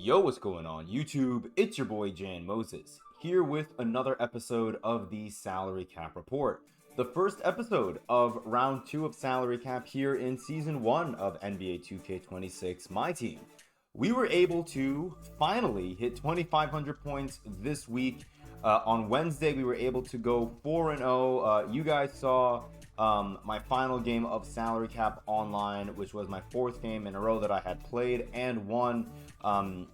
Yo, what's going on YouTube? It's your boy Jan Moses, here with another episode of the Salary Cap Report. The first episode of round 2 of Salary Cap here in Season 1 of NBA 2K26 MyTeam. We were able to finally hit 2,500 points this week. On Wednesday, we were able to go 4-0. You guys saw my final game of Salary Cap Online, which was my 4th game in a row that I had played and won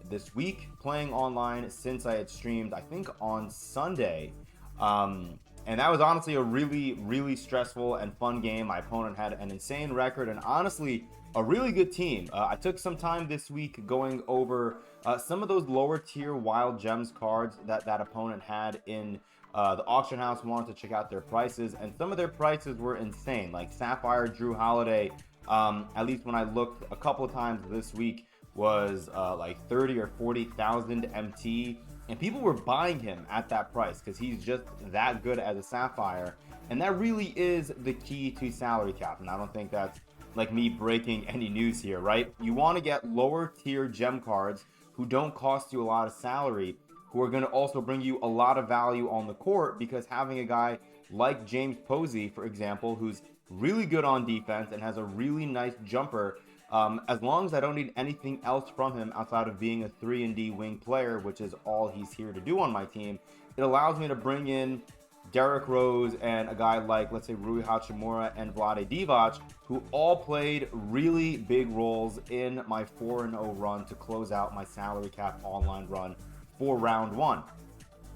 this week, playing online since I had streamed, I think, on Sunday. And that was honestly a really stressful and fun game. My opponent had an insane record and honestly a really good team. I took some time this week going over some of those lower tier wild gems cards that opponent had in the auction house. Wanted to check out their prices, and some of their prices were insane. Like Sapphire Drew Holiday, at least when I looked a couple of times this week, was like 30 or 40,000 MT, and people were buying him at that price because he's just that good as a Sapphire. And that really is the key to salary cap, and I don't think that's like me breaking any news here, right? You want to get lower tier gem cards who don't cost you a lot of salary, who are going to also bring you a lot of value on the court, because having a guy like James Posey, for example, who's really good on defense and has a really nice jumper, as long as I don't need anything else from him outside of being a 3-and-D wing player, which is all he's here to do on my team, it allows me to bring in Derrick Rose and a guy like, let's say, Rui Hachimura and Vlade Divac, who all played really big roles in my 4-0 run to close out my salary cap online run for round 1.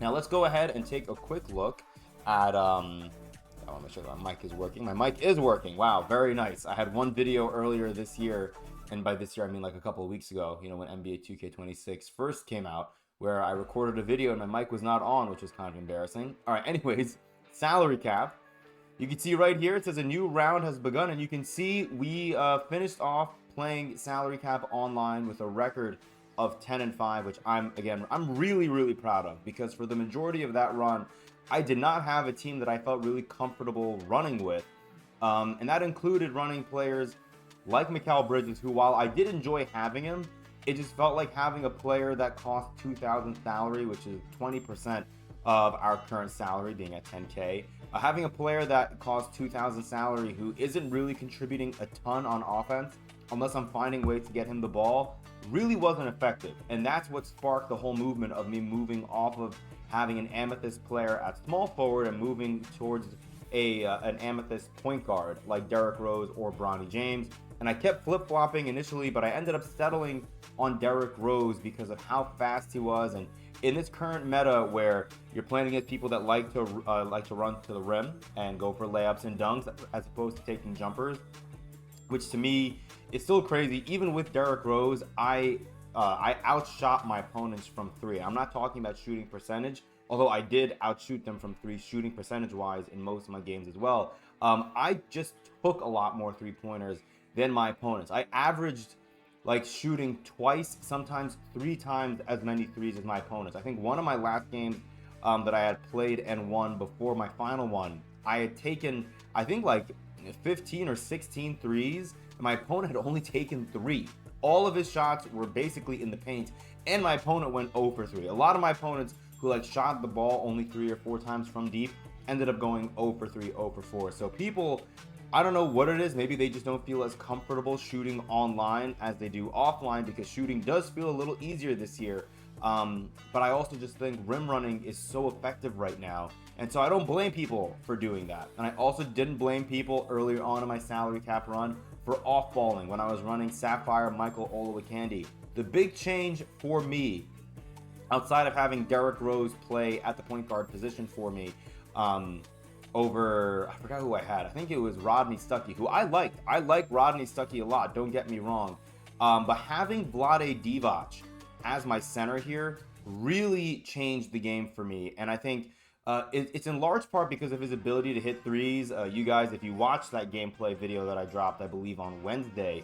Now let's go ahead and take a quick look at I want to make sure that my mic is working. My mic is working. Wow, very nice. I had one video earlier this year, and by this year I mean like a couple of weeks ago, you know, when NBA 2K26 first came out, where I recorded a video and my mic was not on, which was kind of embarrassing. All right, anyways, salary cap. You can see right here, it says a new round has begun, and you can see we finished off playing salary cap online with a record of 10-5, which I'm really proud of, because for the majority of that run, I did not have a team that I felt really comfortable running with, and that included running players like Mikal Bridges, who, while I did enjoy having him, it just felt like having a player that cost 2,000 salary, which is 20% of our current salary, being at 10K. Having a player that costs 2,000 salary who isn't really contributing a ton on offense, unless I'm finding ways to get him the ball, really wasn't effective. And that's what sparked the whole movement of me moving off of having an Amethyst player at small forward and moving towards an Amethyst point guard like Derrick Rose or Bronny James. And I kept flip-flopping initially, but I ended up settling on Derrick Rose because of how fast he was. And in this current meta where you're playing against people that like to run to the rim and go for layups and dunks as opposed to taking jumpers, which to me is still crazy. Even with Derrick Rose, I outshot my opponents from 3. I'm not talking about shooting percentage, although I did outshoot them from 3 shooting percentage-wise in most of my games as well. I just took a lot more 3-pointers than my opponents. I averaged like shooting twice, sometimes 3 times as many 3s as my opponents. I think one of my last games that I had played and won before my final one, I had taken, I think, like 15 or 16 threes, and my opponent had only taken 3. All of his shots were basically in the paint, and my opponent went 0 for 3. A lot of my opponents who like shot the ball only 3 or 4 times from deep ended up going 0 for 3, 0 for 4. So people, I don't know what it is. Maybe they just don't feel as comfortable shooting online as they do offline, because shooting does feel a little easier this year. But I also just think rim running is so effective right now. And so I don't blame people for doing that. And I also didn't blame people earlier on in my salary cap run for off-balling when I was running Sapphire Michael Olowokandi. The big change for me, outside of having Derrick Rose play at the point guard position for me, over, I forgot who I had. I think it was Rodney Stuckey, who I liked. I like Rodney Stuckey a lot, don't get me wrong. But having Vlade Divac as my center here really changed the game for me. And I think it's in large part because of his ability to hit threes. You guys, if you watch that gameplay video that I dropped, I believe on Wednesday,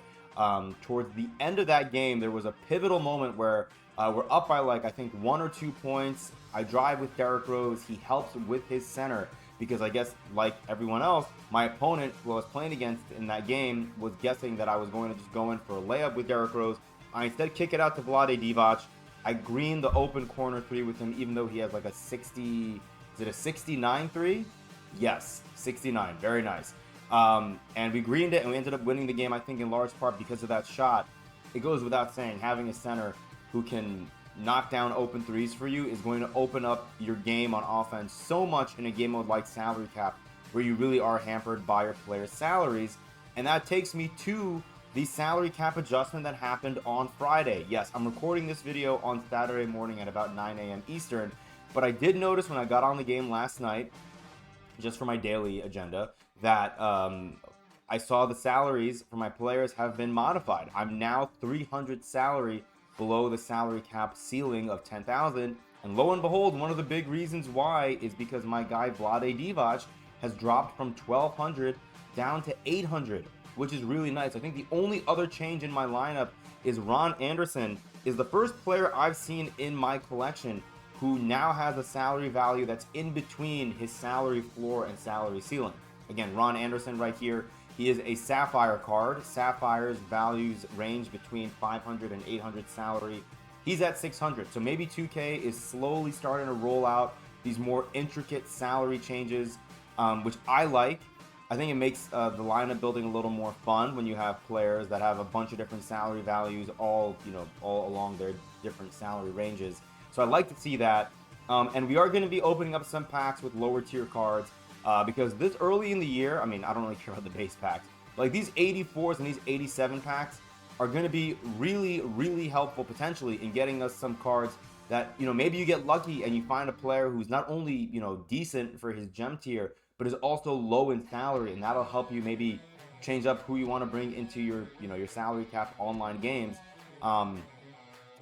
towards the end of that game, there was a pivotal moment where we're up by like, I think 1 or 2 points. I drive with Derrick Rose. He helps with his center, because I guess, like everyone else, my opponent who I was playing against in that game was guessing that I was going to just go in for a layup with Derrick Rose. I instead kick it out to Vlade Divac. I greened the open corner 3 with him, even though he has like a 60, is it a 69 3? Yes, 69, very nice. And we greened it, and we ended up winning the game, I think, in large part because of that shot. It goes without saying, having a center who can knock down open threes for you is going to open up your game on offense so much in a game mode like Salary Cap, where you really are hampered by your players' salaries. And that takes me to the salary cap adjustment that happened on Friday. Yes, I'm recording this video on Saturday morning at about 9 a.m. Eastern, but I did notice when I got on the game last night, just for my daily agenda, that I saw the salaries for my players have been modified. I'm now 300 salary below the salary cap ceiling of 10,000, and lo and behold, one of the big reasons why is because my guy Vlade Divac has dropped from 1,200 down to 800, which is really nice. I think the only other change in my lineup is Ron Anderson is the first player I've seen in my collection who now has a salary value that's in between his salary floor and salary ceiling. Again, Ron Anderson right here. He is a Sapphire card. Sapphire's values range between 500 and 800 salary. He's at 600, so maybe 2K is slowly starting to roll out these more intricate salary changes, which I like. I think it makes the lineup building a little more fun when you have players that have a bunch of different salary values, all along their different salary ranges. So I'd like to see that. And we are going to be opening up some packs with lower tier cards because this early in the year, I mean, I don't really care about the base packs. Like these 84s and these 87 packs are going to be really, really helpful potentially in getting us some cards that, maybe you get lucky and you find a player who's not only, decent for his gem tier, but is also low in salary, and that'll help you maybe change up who you want to bring into your, your salary cap online games.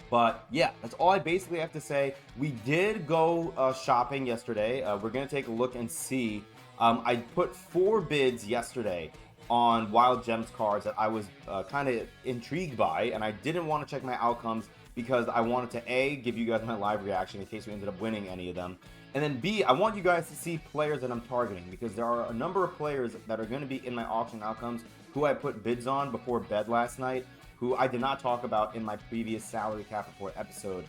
But yeah, that's all I basically have to say. We did go shopping yesterday. We're gonna take a look and see. I put 4 bids yesterday on Wild Gems cards that I was kind of intrigued by, and I didn't want to check my outcomes because I wanted to A, give you guys my live reaction in case we ended up winning any of them. And then B, I want you guys to see players that I'm targeting because there are a number of players that are going to be in my auction outcomes who I put bids on before bed last night, who I did not talk about in my previous salary cap report episode.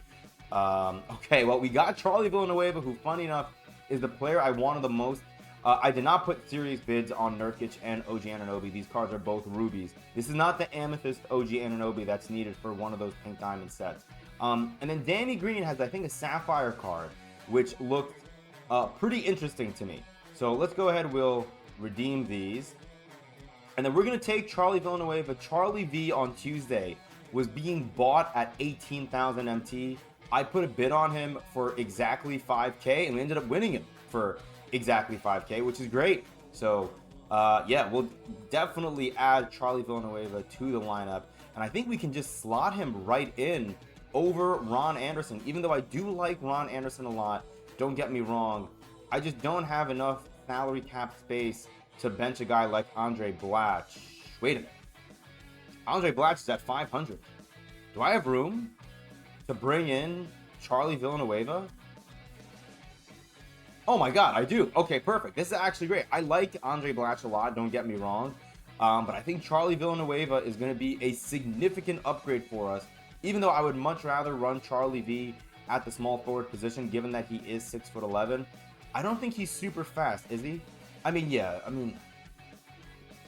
Okay, well, we got Charlie Villanueva, who, funny enough, is the player I wanted the most. I did not put serious bids on Nurkic and OG Anunoby. These cards are both rubies. This is not the Amethyst OG Anunoby that's needed for one of those pink diamond sets. And then Danny Green has, I think, a Sapphire card, which looked pretty interesting to me. So let's go ahead, we'll redeem these. And then we're going to take Charlie Villanueva. Charlie V on Tuesday was being bought at 18,000 MT. I put a bid on him for exactly 5K, and we ended up winning him for exactly 5K, which is great. So yeah, we'll definitely add Charlie Villanueva to the lineup. And I think we can just slot him right in over Ron Anderson. Even though I do like Ron Anderson a lot, don't get me wrong, I just don't have enough salary cap space to bench a guy like Andre Blatch. Wait a minute. Andre Blatch is at 500. Do I have room to bring in Charlie Villanueva? Oh my god, I do. Okay, perfect. This is actually great. I like Andre Blatch a lot, don't get me wrong. But I think Charlie Villanueva is going to be a significant upgrade for us, even though I would much rather run Charlie V at the small forward position, given that he is 6'11". I don't think he's super fast, is he? I mean, yeah,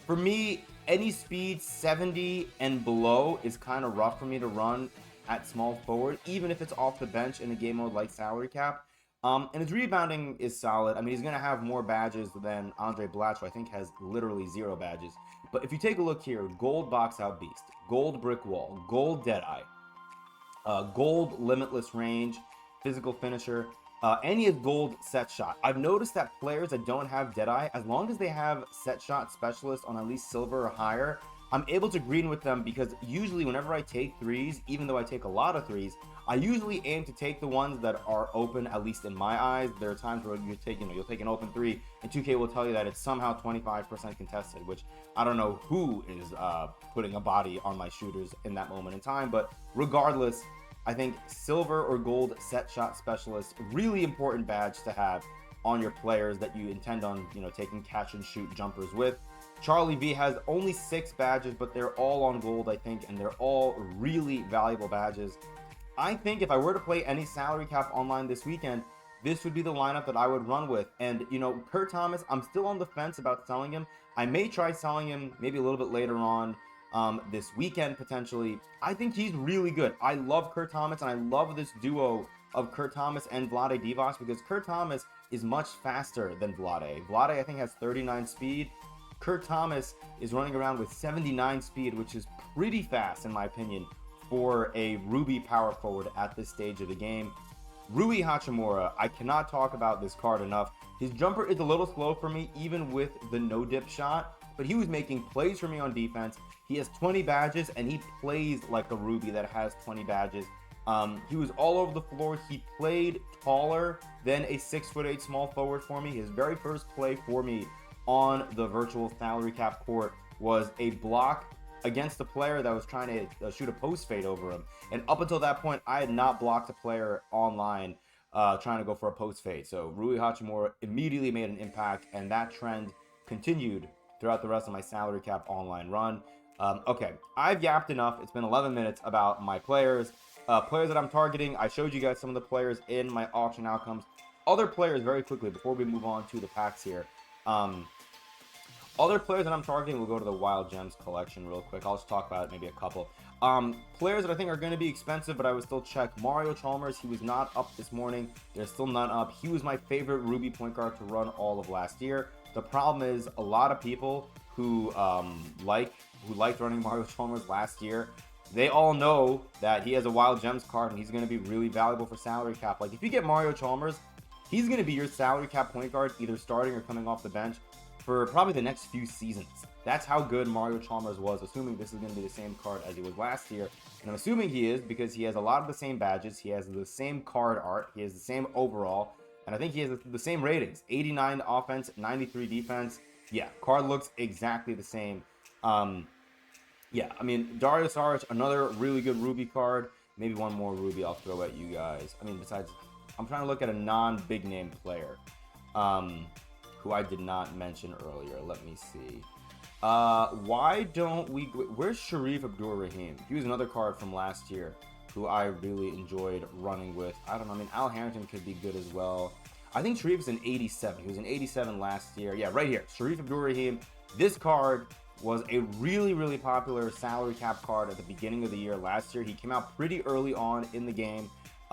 for me, any speed 70 and below is kind of rough for me to run at small forward, even if it's off the bench in a game mode like salary cap. And his rebounding is solid. I mean, he's going to have more badges than Andre Blatch, who I think has literally 0 badges. But if you take a look here, gold box out beast, gold brick wall, gold deadeye, gold limitless range, physical finisher, and he has gold set shot. I've noticed that players that don't have deadeye, as long as they have set shot specialist on at least silver or higher, I'm able to green with them, because usually whenever I take threes, even though I take a lot of threes, I usually aim to take the ones that are open, at least in my eyes. There are times where you'll take an open 3 and 2K will tell you that it's somehow 25% contested, which I don't know who is putting a body on my shooters in that moment in time. But regardless, I think silver or gold set shot specialist, really important badge to have on your players that you intend on, taking catch and shoot jumpers with. Charlie V has only 6 badges, but they're all on gold, I think, and they're all really valuable badges. I think if I were to play any salary cap online this weekend, this would be the lineup that I would run with. And, you know, Kurt Thomas, I'm still on the fence about selling him. I may try selling him maybe a little bit later on this weekend, potentially. I think he's really good. I love Kurt Thomas, and I love this duo of Kurt Thomas and Vlade Divac, because Kurt Thomas is much faster than Vlade. Vlade, I think, has 39 speed. Kurt Thomas is running around with 79 speed, which is pretty fast, in my opinion, for a Ruby power forward at this stage of the game. Rui Hachimura, I cannot talk about this card enough. His jumper is a little slow for me, even with the no-dip shot, but he was making plays for me on defense. He has 20 badges, and he plays like a Ruby that has 20 badges. He was all over the floor. He played taller than a 6'8" small forward for me. His very first play for me on the virtual salary cap court was a block against a player that was trying to shoot a post fade over him. And up until that point, I had not blocked a player online trying to go for a post fade. So Rui Hachimura immediately made an impact, and that trend continued throughout the rest of my salary cap online run. Okay, I've yapped enough. It's been 11 minutes about my players. Players that I'm targeting. I showed you guys some of the players in my auction outcomes. Other players, very quickly, before we move on to the packs here. Other players that I'm targeting, we'll go to the Wild Gems collection real quick. I'll just talk about it, maybe a couple. Players that I think are going to be expensive, but I would still check. Mario Chalmers, he was not up this morning. There's still none up. He was my favorite Ruby point guard to run all of last year. The problem is a lot of people who liked running Mario Chalmers last year, they all know that he has a Wild Gems card and he's going to be really valuable for salary cap. Like, if you get Mario Chalmers, he's going to be your salary cap point guard, either starting or coming off the bench, for probably the next few seasons. That's how good Mario Chalmers was, assuming this is going to be the same card as he was last year. And I'm assuming he is, because he has a lot of the same badges, he has the same card art, he has the same overall, and I think he has the same ratings. 89 offense, 93 defense. Yeah, card looks exactly the same. Yeah, I mean, Dario Saric, another really good Ruby card. Maybe one more Ruby I'll throw at you guys. I mean, besides, I'm trying to look at a non-big name player who I did not mention earlier. Let me see. Why don't we... Where's Sharif Abdur-Rahim? He was another card from last year who I really enjoyed running with. I don't know. I mean, Al Harrington could be good as well. I think Sharif is an 87. He was an 87 last year. Yeah, right here. Sharif Abdur-Rahim. This card was a really, really popular salary cap card at the beginning of the year last year. He came out pretty early on in the game.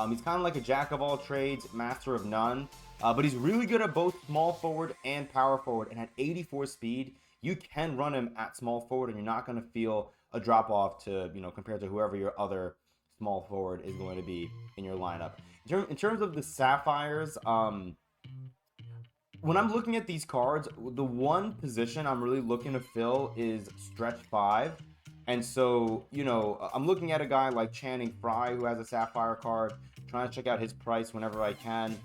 He's kind of like a jack of all trades, master of none. But he's really good at both small forward and power forward. And at 84 speed, you can run him at small forward, and you're not going to feel a drop off to, you know, compared to whoever your other small forward is going to be in your lineup. In terms of the Sapphires, when I'm looking at these cards, the one position I'm really looking to fill is stretch 5. And so, you know, I'm looking at a guy like Channing Frye, who has a Sapphire card, trying to check out his price whenever I can.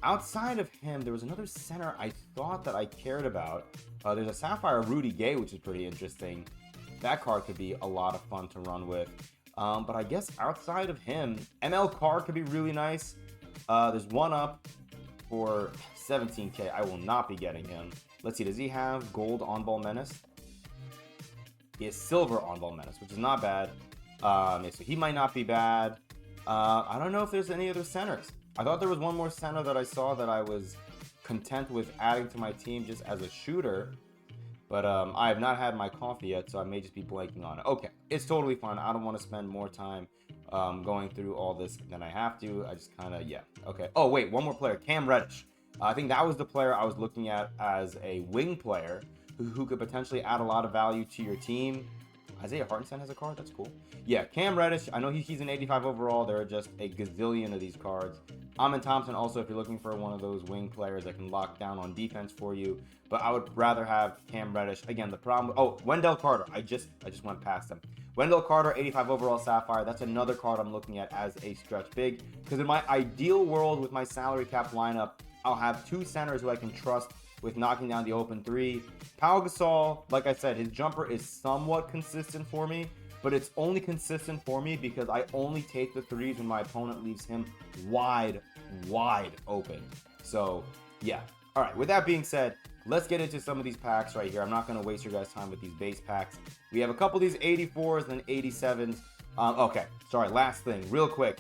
Outside of him, there was another center I thought that I cared about. There's a Sapphire Rudy Gay, which is pretty interesting. That card could be a lot of fun to run with. But I guess outside of him, ML Carr could be really nice. There's one up for 17K. I will not be getting him. Let's see, does he have gold on-ball menace? He has silver on-ball menace, which is not bad. Yeah, so he might not be bad. I don't know if there's any other centers. I thought there was one more center that I saw that I was content with adding to my team just as a shooter. But I have not had my coffee yet, so I may just be blanking on it. Okay, it's totally fine. I don't want to spend more time going through all this than I have to. I just kind of, yeah. Okay. Oh, wait, one more player. Cam Reddish. I think that was the player I was looking at as a wing player who could potentially add a lot of value to your team. Isaiah Hartenstein has a card? That's cool. Yeah, Cam Reddish. I know he's an 85 overall. There are just a gazillion of these cards. Amin Thompson also, if you're looking for one of those wing players that can lock down on defense for you. But I would rather have Cam Reddish. Again, the problem... Oh, Wendell Carter. I just went past him. Wendell Carter, 85 overall Sapphire. That's another card I'm looking at as a stretch big. Because in my ideal world with my salary cap lineup, I'll have two centers who I can trust with knocking down the open three. Pau Gasol, like I said, his jumper is somewhat consistent for me, but it's only consistent for me because I only take the threes when my opponent leaves him wide open. So, yeah. All right, with that being said, let's get into some of these packs right here. I'm not going to waste your guys' time with these base packs. We have a couple of these 84s and 87s. Okay, sorry, last thing, real quick.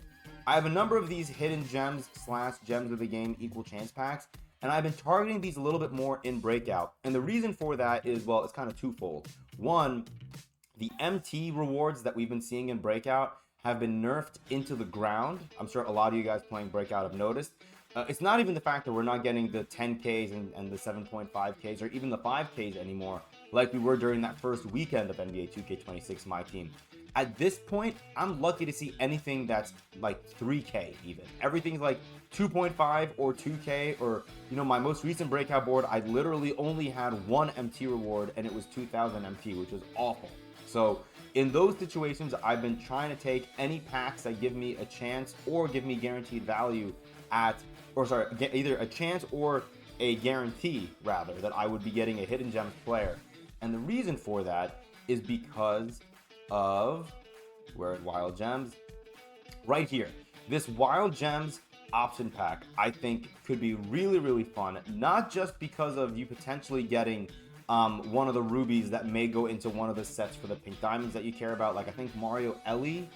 I have a number of these hidden gems slash gems of the game equal chance packs, and I've been targeting these a little bit more in Breakout. And the reason for that is, well, it's kind of twofold. One, the MT rewards that we've been seeing in Breakout have been nerfed into the ground. I'm sure a lot of you guys playing Breakout have noticed. It's not even the fact that we're not getting the 10Ks and the 7.5Ks or even the 5Ks anymore like we were during that first weekend of NBA 2K26 MyTeam. At this point, I'm lucky to see anything that's like 3K even. Everything's like 2.5 or 2K, or, you know, my most recent Breakout board, I literally only had one MT reward and it was 2000 MT, which was awful. So in those situations, I've been trying to take any packs that give me a chance or give me guaranteed value at, or sorry, either a chance or a guarantee rather that I would be getting a hidden gems player. And the reason for that is because of, where are Wild Gems? Right here. This Wild Gems option pack, I think, could be really, really fun. Not just because of you potentially getting one of the rubies that may go into one of the sets for the pink diamonds that you care about. Like, I think Mario Ellie,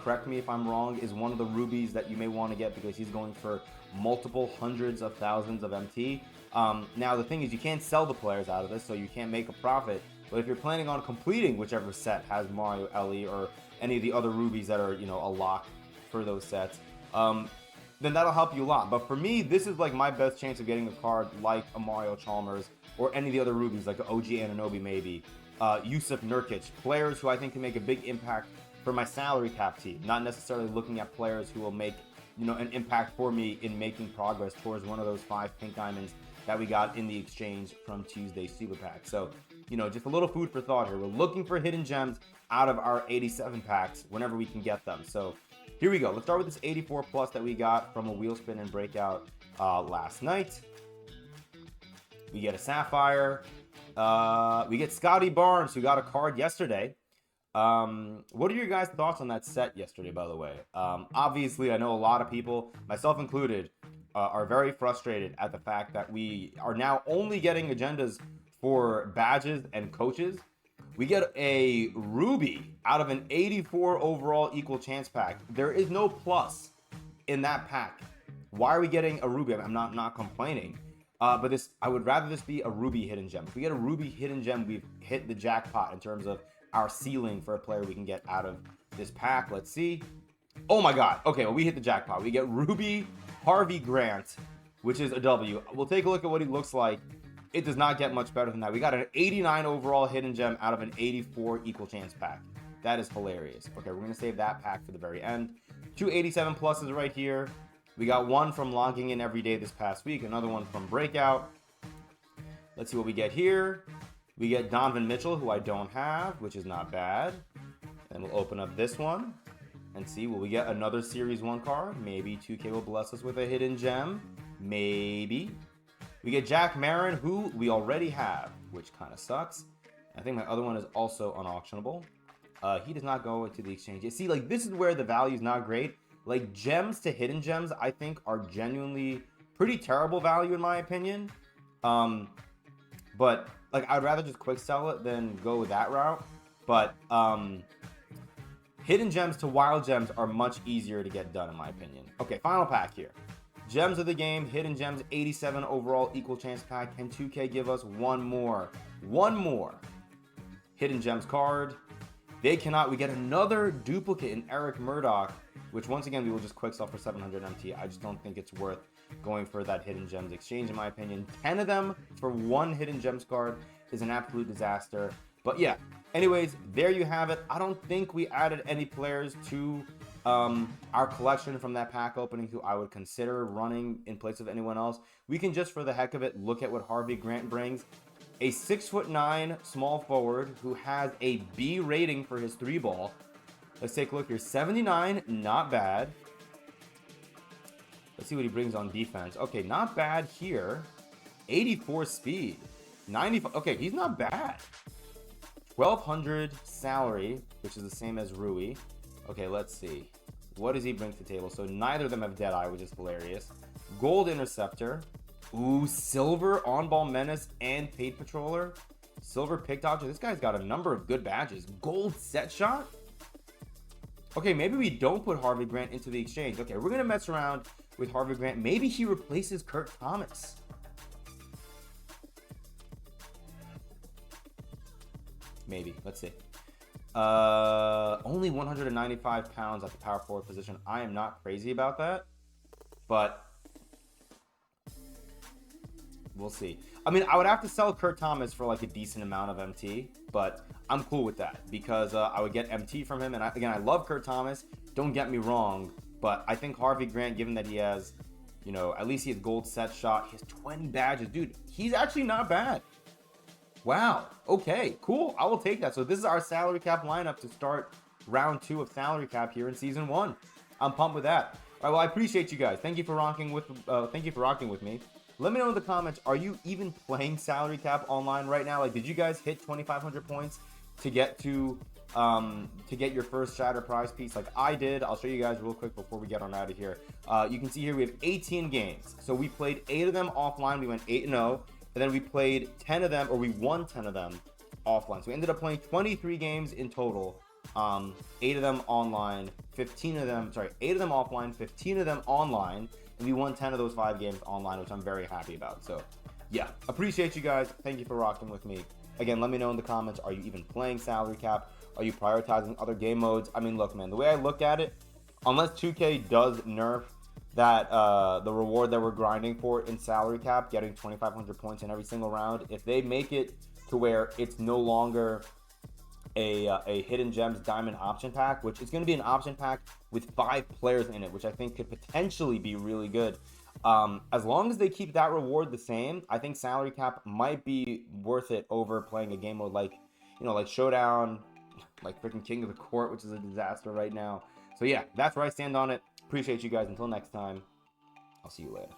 correct me if I'm wrong, is one of the rubies that you may want to get because he's going for multiple hundreds of thousands of MT. Now, the thing is, you can't sell the players out of this, so you can't make a profit. But if you're planning on completing whichever set has Mario Ellie or any of the other rubies that are, you know, a lock for those sets, then that'll help you a lot. But for me, this is like my best chance of getting a card like a Mario Chalmers or any of the other rubies, like OG Anunoby maybe, Yusuf Nurkic, players who I think can make a big impact for my salary cap team, not necessarily looking at players who will make, you know, an impact for me in making progress towards one of those 5 pink diamonds that we got in the exchange from Tuesday's Super Pack. So, you know, just a little food for thought here. We're looking for hidden gems out of our 87 packs whenever we can get them. So here we go. Let's start with this 84 plus that we got from a wheel spin and breakout last night. We get a Sapphire. We get Scotty Barnes, who got a card yesterday. What are your guys' thoughts on that set yesterday, by the way? Obviously, I know a lot of people, myself included, are very frustrated at the fact that we are now only getting agendas for badges and coaches. We get a Ruby out of an 84 overall equal chance pack. There is no plus in that pack. Why are we getting a Ruby? I'm not complaining. But this, I would rather this be a Ruby hidden gem. If we get a Ruby hidden gem, we've hit the jackpot in terms of our ceiling for a player we can get out of this pack. Let's see. Oh my God. Okay, well, we hit the jackpot. We get Ruby Harvey Grant, which is a W. We'll take a look at what he looks like. It does not get much better than that. We got an 89 overall hidden gem out of an 84 equal chance pack. That is hilarious. Okay, we're going to save that pack for the very end. 2 87 pluses right here. We got one from logging in every day this past week, another one from Breakout. Let's see what we get here. We get Donovan Mitchell, who I don't have, which is not bad. And we'll open up this one and see, will we get another Series 1 card? Maybe 2K will bless us with a hidden gem. Maybe. We get Jack Marin, who we already have, which kind of sucks. I think my other one is also unauctionable. He does not go into the exchange. You see, like, this is where the value is not great. Like, gems to hidden gems, I think, are genuinely pretty terrible value in my opinion. But, like, I'd rather just quick sell it than go that route. But, hidden gems to wild gems are much easier to get done in my opinion. Okay, final pack here. Gems of the game, hidden gems, 87 overall equal chance pack. Can 2K give us one more hidden gems card? They cannot. We get another duplicate in Eric Murdoch, which once again we will just quick sell for 700 MT. I just don't think it's worth going for that hidden gems exchange in my opinion. 10 of them for one hidden gems card is an absolute disaster. But yeah, anyways, there you have it. I don't think we added any players to our collection from that pack opening who I would consider running in place of anyone else. We can just, for the heck of it, look at what Harvey Grant brings. A 6'9" small forward who has a B rating for his 3-ball. Let's take a look here. 79, not bad. Let's see what he brings on defense. Okay, not bad here. 84 speed. 95. Okay, he's not bad. 1,200 salary, which is the same as Rui. Okay, let's see. What does he bring to the table? So neither of them have Deadeye, which is hilarious. Gold Interceptor. Ooh, Silver On-Ball Menace and Paid Patroller. Silver Pick Dodger. This guy's got a number of good badges. Gold Set Shot. Okay, maybe we don't put Harvey Grant into the exchange. Okay, we're going to mess around with Harvey Grant. Maybe he replaces Kurt Thomas. Maybe. Let's see. Only 195 pounds at the power forward position. I am not crazy about that, but we'll see. I mean, I would have to sell Kurt Thomas for like a decent amount of MT, but I'm cool with that because I would get MT from him. And again, I love Kurt Thomas. Don't get me wrong, but I think Harvey Grant, given that he has, you know, at least he has gold set shot, he has 20 badges, dude. He's actually not bad. Wow. Okay, cool. I will take that. So this is our salary cap lineup to start round 2 of salary cap here in season 1. I'm pumped with that. All right, well, I appreciate you guys. Thank you for rocking with me. Let me know in the comments, are you even playing salary cap online right now? Like, did you guys hit 2,500 points to get to get your first shatter prize piece? Like I did. I'll show you guys real quick before we get on out of here. You can see here we have 18 games. So we played 8 of them offline. We went 8-0. And then we played 10 of them, or we won 10 of them offline. So we ended up playing 23 games in total. 8 of them online, 15 of them, sorry, 8 of them offline, 15 of them online. And we won 10 of those 5 games online, which I'm very happy about. So yeah, appreciate you guys. Thank you for rocking with me. Again, let me know in the comments, are you even playing salary cap? Are you prioritizing other game modes? I mean, look, man, the way I look at it, unless 2K does nerf that the reward that we're grinding for in salary cap, getting 2,500 points in every single round, if they make it to where it's no longer a hidden gems diamond option pack, which is going to be an option pack with 5 players in it, which I think could potentially be really good. As long as they keep that reward the same, I think salary cap might be worth it over playing a game mode like, you know, like Showdown, like freaking King of the Court, which is a disaster right now. So yeah, that's where I stand on it. Appreciate you guys. Until next time, I'll see you later.